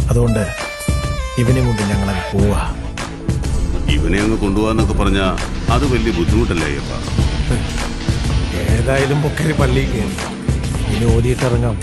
അതുകൊണ്ട് ഇവനെ കൊണ്ട് ഞങ്ങളങ്ങ് പോവാ. ഇവനെ അങ്ങ് കൊണ്ടുപോകാന്നൊക്കെ പറഞ്ഞാ അത് വലിയ ബുദ്ധിമുട്ടല്ലേ അയ്യപ്പ? ഏതായാലും പൊക്കരി പള്ളിയിൽ കയറി ഇനി ഓതിയിട്ടിറങ്ങാം.